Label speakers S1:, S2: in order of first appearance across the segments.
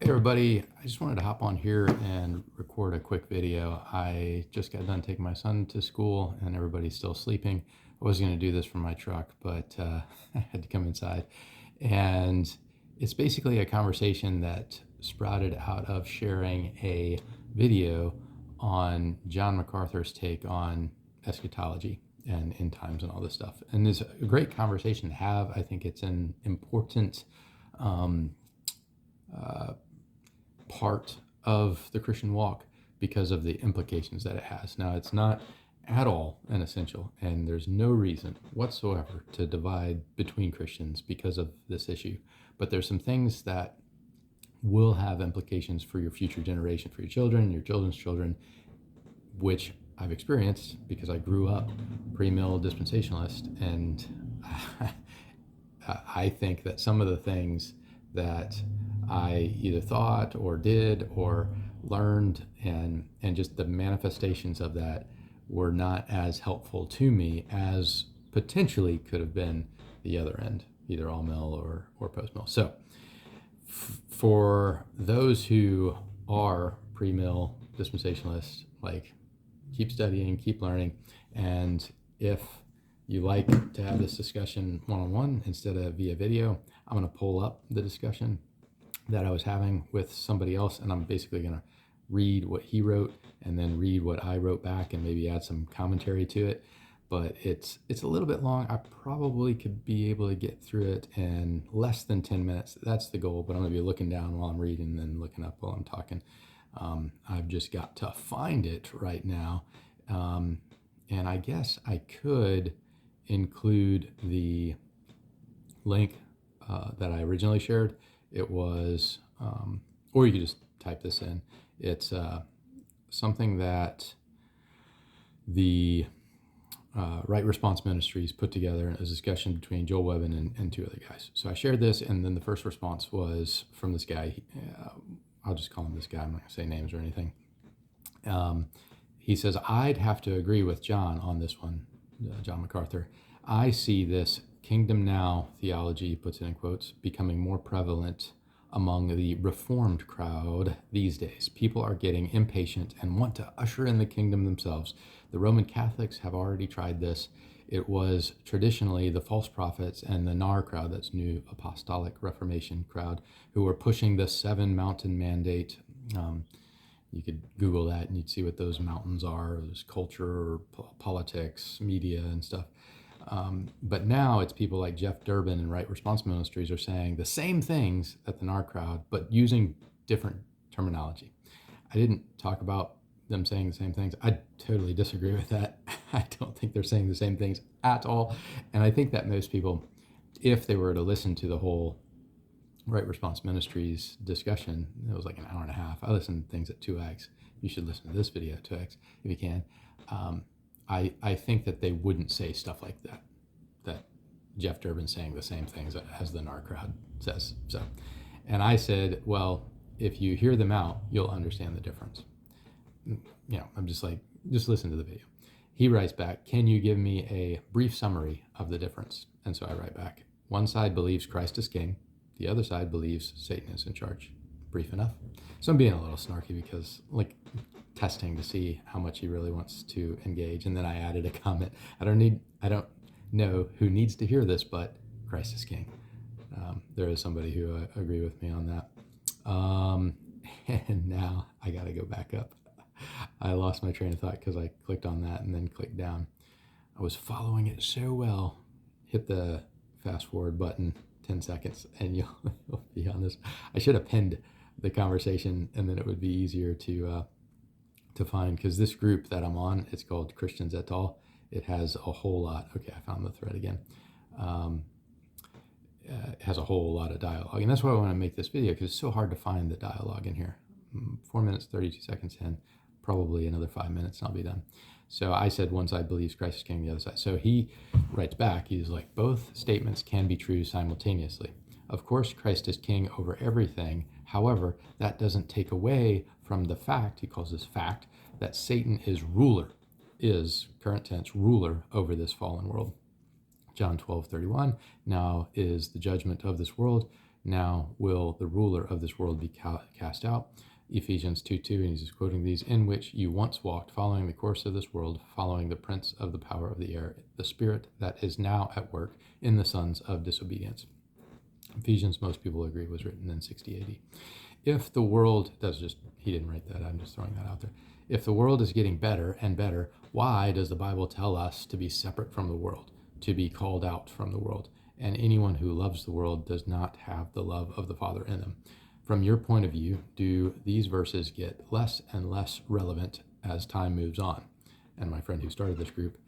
S1: everybody, I just wanted to hop on here and record a quick video. I just got done taking my son to school and everybody's still sleeping. I was going to do this from my truck, but I had to come inside. And it's basically a conversation that sprouted out of sharing a video on John MacArthur's take on eschatology and end times and all this stuff. And it's a great conversation to have. I think it's an important part of the Christian walk because of the implications that it has. Now, it's not at all an essential, and there's no reason whatsoever to divide between Christians because of this issue. But there's some things that will have implications for your future generation, for your children, your children's children, which I've experienced because I grew up pre-mill dispensationalist, and I think that some of the things that I either thought or did or learned and just the manifestations of that were not as helpful to me as potentially could have been the other end, either all mill or post mill. So for those who are pre-mill dispensationalists, like, keep studying, keep learning, and if you like to have this discussion one-on-one instead of via video, I'm going to pull up the discussion that I was having with somebody else, and I'm basically going to read what he wrote and then read what I wrote back and maybe add some commentary to it. But it's a little bit long. I probably could be able to get through it in less than 10 minutes. That's the goal, but I'm going to be looking down while I'm reading and then looking up while I'm talking. I've just got to find it right now. And I guess I could include the link that I originally shared. It was, or you could just type this in. It's something that the Right Response Ministries put together, a discussion between Joel Webben and two other guys. So I shared this, and then the first response was from this guy. I'll just call him this guy. I'm not going to say names or anything. He says, I'd have to agree with John on this one, John MacArthur. I see this kingdom now theology, puts it in quotes, becoming more prevalent among the reformed crowd these days. People are getting impatient and want to usher in the kingdom themselves. The Roman Catholics have already tried this. It was traditionally the false prophets and the NAR crowd, that's New Apostolic Reformation crowd, who were pushing the 7 mountain mandate. You could Google that and you'd see what those mountains are. There's culture, politics, media, and stuff. But now it's people like Jeff Durbin and Right Response Ministries are saying the same things at the NAR crowd, but using different terminology. I didn't talk about them saying the same things. I totally disagree with that. I don't think they're saying the same things at all. And I think that most people, if they were to listen to the whole Right Response Ministries discussion, it was like an hour and a half. I listened to things at 2x. You should listen to this video at 2x if you can. I think that they wouldn't say stuff like that Jeff Durbin's saying the same things as the NAR crowd says. So, and I said, well, if you hear them out, you'll understand the difference. I'm just like, just listen to the video. He writes back, can you give me a brief summary of the difference? And so I write back, one side believes Christ is king. The other side believes Satan is in charge. Brief enough. So I'm being a little snarky because, like, testing to see how much he really wants to engage. And then I added a comment. I don't know who needs to hear this, but Christ is king. There is somebody who agree with me on that. And now I got to go back up. I lost my train of thought because I clicked on that and then clicked down. I was following it so well. Hit the fast forward button, 10 seconds, and you'll be on this. I should have pinned the conversation, and then it would be easier to find, because this group that I'm on, it's called Christians et al. It has a whole lot. Okay, I found the thread again. It has a whole lot of dialogue, and that's why I want to make this video, because it's so hard to find the dialogue in here. 4 minutes, 32 seconds in, probably another 5 minutes, and I'll be done. So I said one side believes Christ is king, the other side. So he writes back, he's like, both statements can be true simultaneously. Of course, Christ is king over everything. However, that doesn't take away from the fact, he calls this fact, that Satan is ruler, is, current tense, ruler over this fallen world. John 12:31, now is the judgment of this world. now will the ruler of this world be cast out. Ephesians 2:2, and he's just quoting these, in which you once walked, following the course of this world, following the prince of the power of the air, the spirit that is now at work in the sons of disobedience. Ephesians, most people agree, was written in 60 AD. If the world, he didn't write that, I'm just throwing that out there. If the world is getting better and better, why does the Bible tell us to be separate from the world, to be called out from the world? And anyone who loves the world does not have the love of the Father in them. From your point of view, do these verses get less and less relevant as time moves on? And my friend who started this group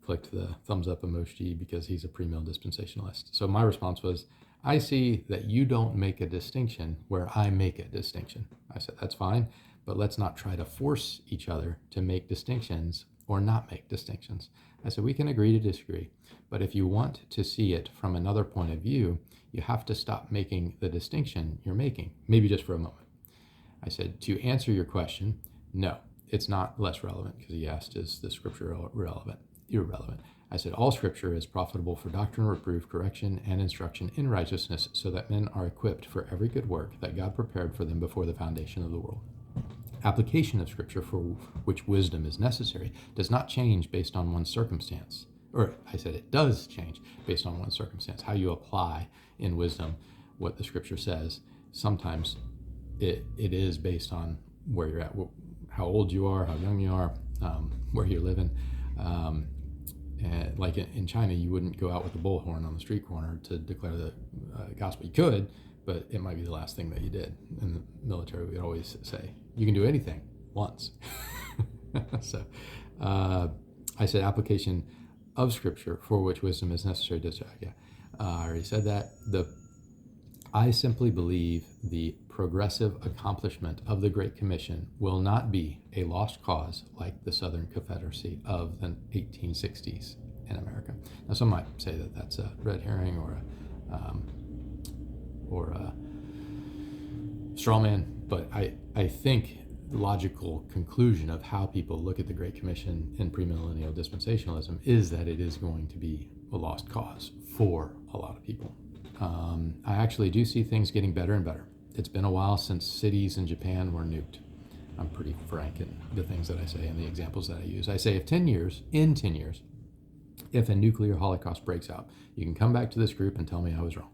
S1: clicked the thumbs up emoji because he's a premill dispensationalist. So my response was, I see that you don't make a distinction where I make a distinction. I said, that's fine, but let's not try to force each other to make distinctions or not make distinctions. I said, we can agree to disagree, but if you want to see it from another point of view, you have to stop making the distinction you're making, maybe just for a moment. I said, to answer your question, no, it's not less relevant, because he asked, is the scripture irrelevant? I said, all scripture is profitable for doctrine, reproof, correction, and instruction in righteousness, so that men are equipped for every good work that God prepared for them before the foundation of the world. Application of scripture, for which wisdom is necessary, does not change based on one's circumstance. Or I said it does change based on one's circumstance. How you apply in wisdom what the scripture says, sometimes it is based on where you're at, how old you are, how young you are, where you're living. And like in China, you wouldn't go out with a bullhorn on the street corner to declare the gospel. You could, but it might be the last thing that you did. In the military, we'd always say, you can do anything once. So I said application of scripture, for which wisdom is necessary. I already said that. I simply believe the progressive accomplishment of the Great Commission will not be a lost cause like the Southern Confederacy of the 1860s in America. Now, some might say that that's a red herring or a straw man, but I think the logical conclusion of how people look at the Great Commission in premillennial dispensationalism is that it is going to be a lost cause for a lot of people. I actually do see things getting better and better. It's been a while since cities in Japan were nuked. I'm pretty frank in the things that I say and the examples that I use. I say in 10 years, if a nuclear holocaust breaks out, you can come back to this group and tell me I was wrong.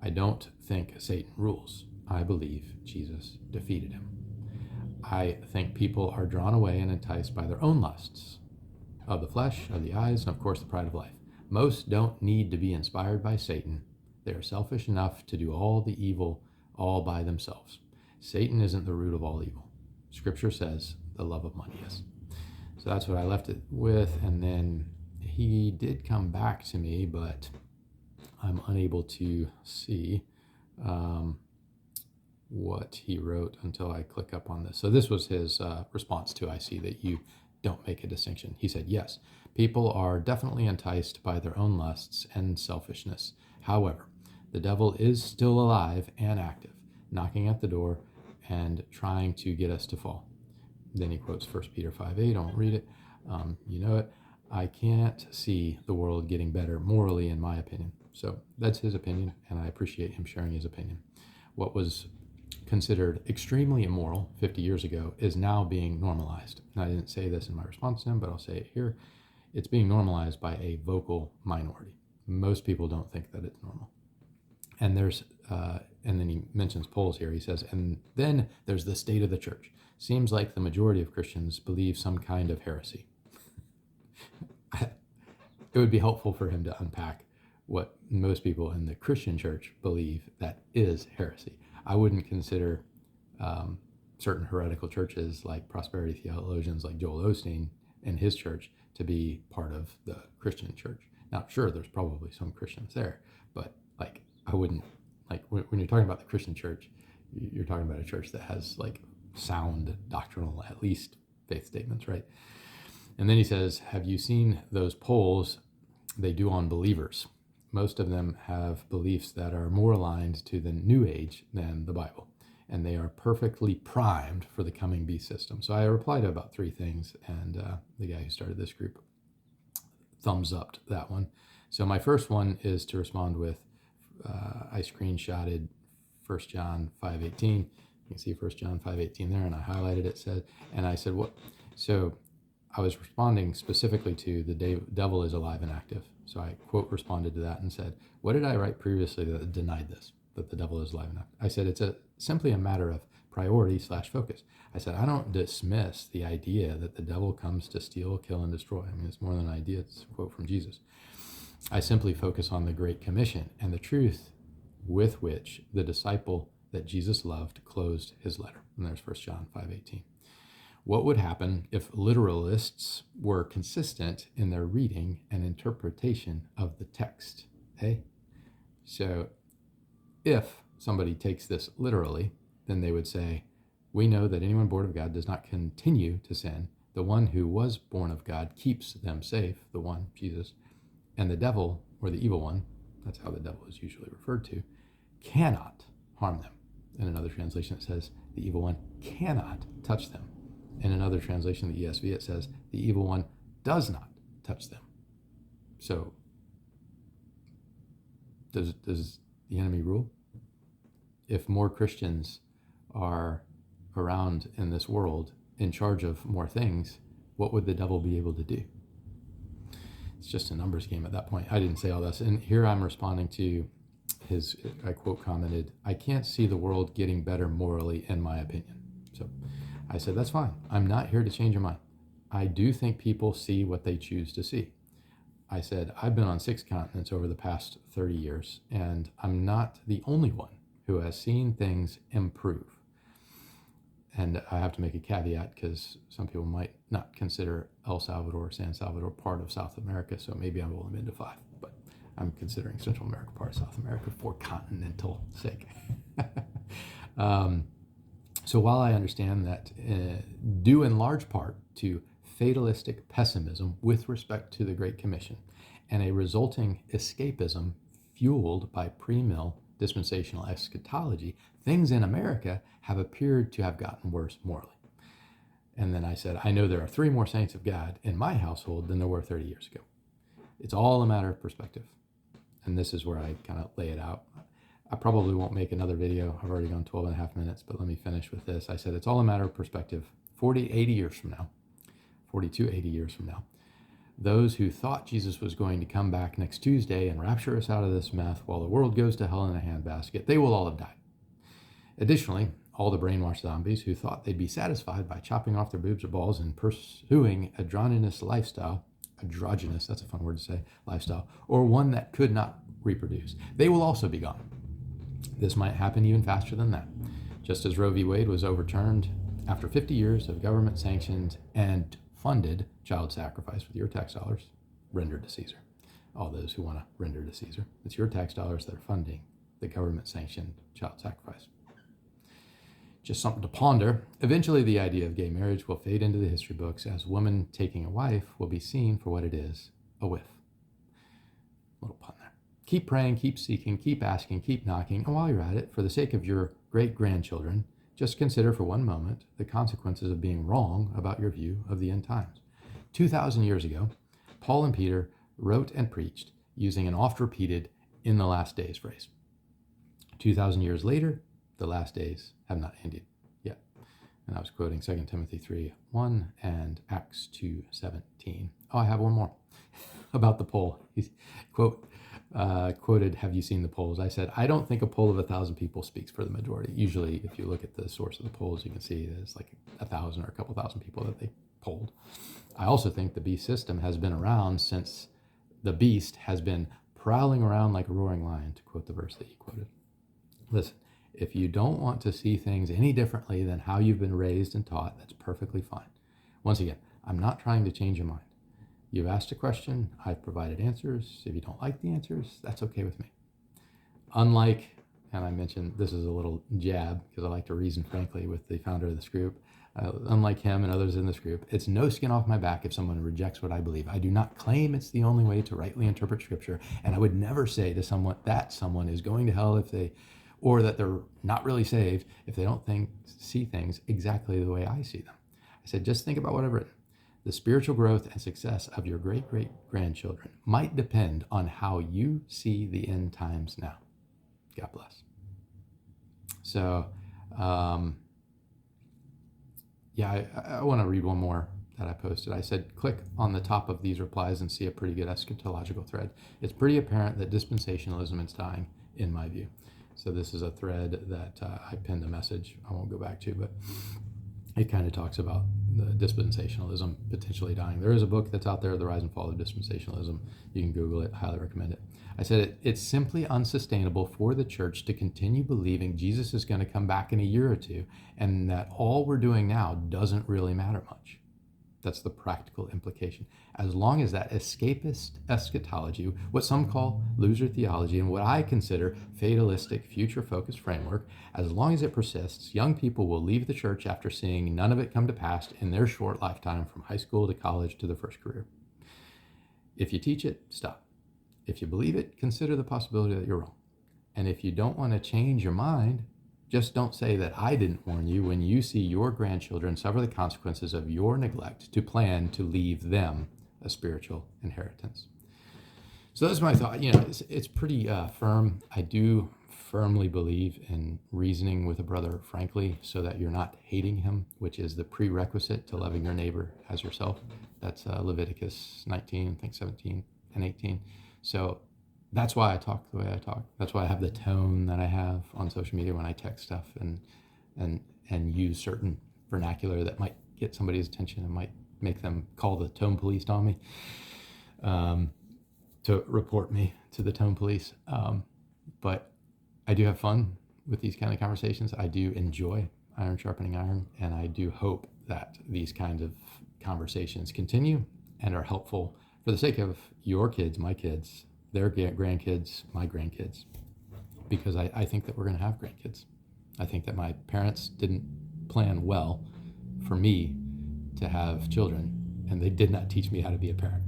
S1: I don't think Satan rules. I believe Jesus defeated him. I think people are drawn away and enticed by their own lusts of the flesh, of the eyes, and of course the pride of life. Most don't need to be inspired by Satan. They are selfish enough to do all the evil all by themselves. Satan isn't the root of all evil. Scripture says the love of money is. So that's what I left it with. And then he did come back to me, but I'm unable to see what he wrote until I click up on this. So this was his response to, I see that you don't make a distinction. He said, yes, people are definitely enticed by their own lusts and selfishness. However, the devil is still alive and active, knocking at the door and trying to get us to fall. Then he quotes 1 Peter 5:8. I won't read it. You know it. I can't see the world getting better morally, in my opinion. So that's his opinion, and I appreciate him sharing his opinion. What was considered extremely immoral 50 years ago is now being normalized. And I didn't say this in my response to him, but I'll say it here. It's being normalized by a vocal minority. Most people don't think that it's normal. And and then he mentions polls here. He says, and then there's the state of the church. Seems like the majority of Christians believe some kind of heresy. It would be helpful for him to unpack what most people in the Christian church believe that is heresy. I wouldn't consider certain heretical churches like prosperity theologians like Joel Osteen and his church to be part of the Christian church. Now, sure, there's probably some Christians there, but like I wouldn't, like when you're talking about the Christian church, you're talking about a church that has like sound doctrinal, at least faith statements, right? And then he says, have you seen those polls they do on believers? Most of them have beliefs that are more aligned to the New Age than the Bible, and they are perfectly primed for the coming beast system. So I replied to about 3 things, and the guy who started this group thumbs upped that one. So my first one is to respond with I screenshotted 1 John 5:18. You can see 1 John 5:18 there, and I highlighted it. And I said, what? So I was responding specifically to the devil is alive and active. So I quote responded to that and said, what did I write previously that denied this, that the devil is alive and active? I said, it's simply a matter of priority/focus. I said, I don't dismiss the idea that the devil comes to steal, kill, and destroy. I mean, it's more than an idea. It's a quote from Jesus. I simply focus on the Great Commission and the truth with which the disciple that Jesus loved closed his letter. And there's 1 John 5:18. What would happen if literalists were consistent in their reading and interpretation of the text? Okay? So if somebody takes this literally, then they would say, we know that anyone born of God does not continue to sin. The one who was born of God keeps them safe, the one, Jesus. And the devil, or the evil one, that's how the devil is usually referred to, cannot harm them. In another translation, it says, the evil one cannot touch them. In another translation, the ESV, it says, the evil one does not touch them. So, does the enemy rule? If more Christians are around in this world in charge of more things, what would the devil be able to do? It's just a numbers game at that point. I didn't say all this. And here I'm responding to his, I quote commented, I can't see the world getting better morally, in my opinion. So I said, that's fine. I'm not here to change your mind. I do think people see what they choose to see. I said, I've been on 6 continents over the past 30 years, and I'm not the only one who has seen things improve. And I have to make a caveat because some people might not consider El Salvador or San Salvador part of South America, so maybe I've only been to 5, but I'm considering Central America part of South America for continental sake. So while I understand that due in large part to fatalistic pessimism with respect to the Great Commission and a resulting escapism fueled by pre-mill dispensational eschatology, things in America have appeared to have gotten worse morally. And then I said, I know there are 3 more saints of God in my household than there were 30 years ago. It's all a matter of perspective. And this is where I kind of lay it out. I probably won't make another video. I've already gone 12 and a half minutes, but let me finish with this. I said, it's all a matter of perspective. 80 years from now, 80 years from now, those who thought Jesus was going to come back next Tuesday and rapture us out of this mess while the world goes to hell in a handbasket, they will all have died. Additionally, all the brainwashed zombies who thought they'd be satisfied by chopping off their boobs or balls and pursuing androgynous lifestyle, androgynous, that's a fun word to say, lifestyle, or one that could not reproduce, they will also be gone. This might happen even faster than that. Just as Roe v. Wade was overturned after 50 years of government-sanctioned and funded child sacrifice with your tax dollars rendered to Caesar. All those who want to render to Caesar. It's your tax dollars that are funding the government-sanctioned child sacrifice. Just something to ponder. Eventually, the idea of gay marriage will fade into the history books as woman taking a wife will be seen for what it is, a whiff. Little pun there. Keep praying, keep seeking, keep asking, keep knocking, and while you're at it, for the sake of your great-grandchildren, just consider for one moment the consequences of being wrong about your view of the end times. 2,000 years ago, Paul and Peter wrote and preached using an oft-repeated "in the last days" phrase. 2,000 years later, the last days have not ended yet. And I was quoting 2 Timothy 3:1 and Acts 2:17. Oh, I have one more about the poll. He's quoted, have you seen the polls? I said, I don't think a poll of 1,000 people speaks for the majority. Usually, if you look at the source of the polls, you can see that it's like 1,000 or a couple thousand people that they polled. I also think the beast system has been around since the beast has been prowling around like a roaring lion, to quote the verse that you quoted. Listen, if you don't want to see things any differently than how you've been raised and taught, that's perfectly fine. Once again, I'm not trying to change your mind. You've asked a question, I've provided answers. If you don't like the answers, that's okay with me. Unlike, and I mentioned this is a little jab because I like to reason frankly with the founder of this group, unlike him and others in this group, it's no skin off my back if someone rejects what I believe. I do not claim it's the only way to rightly interpret Scripture, and I would never say to someone that someone is going to hell or that they're not really saved if they don't see things exactly the way I see them. I said, just think about what I've written. The spiritual growth and success of your great-great-grandchildren might depend on how you see the end times now. God bless. So, I want to read one more that I posted. I said, click on the top of these replies and see a pretty good eschatological thread. It's pretty apparent that dispensationalism is dying, in my view. So this is a thread that I pinned a message I won't go back to, but it kind of talks about the dispensationalism potentially dying. There is a book that's out there, The Rise and Fall of Dispensationalism. You can Google it. Highly recommend it. I said it's simply unsustainable for the church to continue believing Jesus is going to come back in a year or two, and that all we're doing now doesn't really matter much. That's the practical implication. As long as that escapist eschatology, what some call loser theology, and what I consider fatalistic, future-focused framework, as long as it persists, young people will leave the church after seeing none of it come to pass in their short lifetime from high school to college to their first career. If you teach it, stop. If you believe it, consider the possibility that you're wrong. And if you don't want to change your mind, just don't say that I didn't warn you when you see your grandchildren suffer the consequences of your neglect to plan to leave them a spiritual inheritance. So that's my thought. It's pretty firm. I do firmly believe in reasoning with a brother frankly so that you're not hating him, which is the prerequisite to loving your neighbor as yourself. That's Leviticus 19, I think 17 and 18. So that's why I talk the way I talk. That's why I have the tone that I have on social media when I text stuff and use certain vernacular that might get somebody's attention and might make them call the tone police on me, to report me to the tone police. But I do have fun with these kind of conversations. I do enjoy iron sharpening iron, and I do hope that these kinds of conversations continue and are helpful for the sake of your kids, my kids, their grandkids, my grandkids, because I think that we're going to have grandkids. I think that my parents didn't plan well for me to have children, and they did not teach me how to be a parent.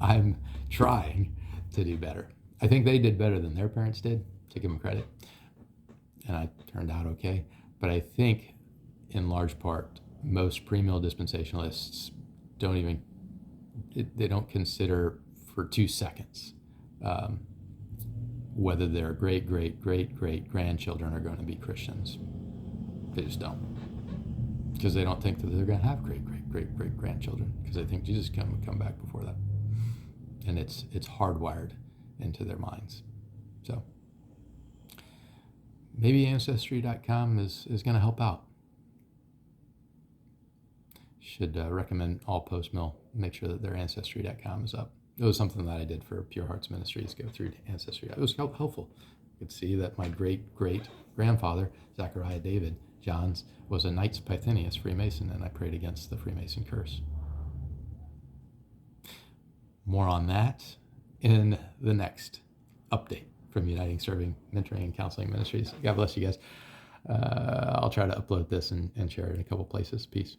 S1: I'm trying to do better. I think they did better than their parents did, to give them credit, and I turned out okay. But I think, in large part, most premill dispensationalists they don't consider for 2 seconds whether their great-great-great-great-grandchildren are going to be Christians. They just don't, because they don't think that they're going to have great-great-great-great-grandchildren, because they think Jesus can come back before that, and it's hardwired into their minds. So maybe Ancestry.com is going to help out. Should recommend all post-mill make sure that their Ancestry.com is up. It was something that I did for Pure Hearts Ministries, go through Ancestry. It was helpful. You could see that my great-great-grandfather, Zachariah David Johns, was a Knights Pythianus Freemason, and I prayed against the Freemason curse. More on that in the next update from Uniting Serving, Mentoring, and Counseling Ministries. God bless you guys. I'll try to upload this and share it in a couple places. Peace.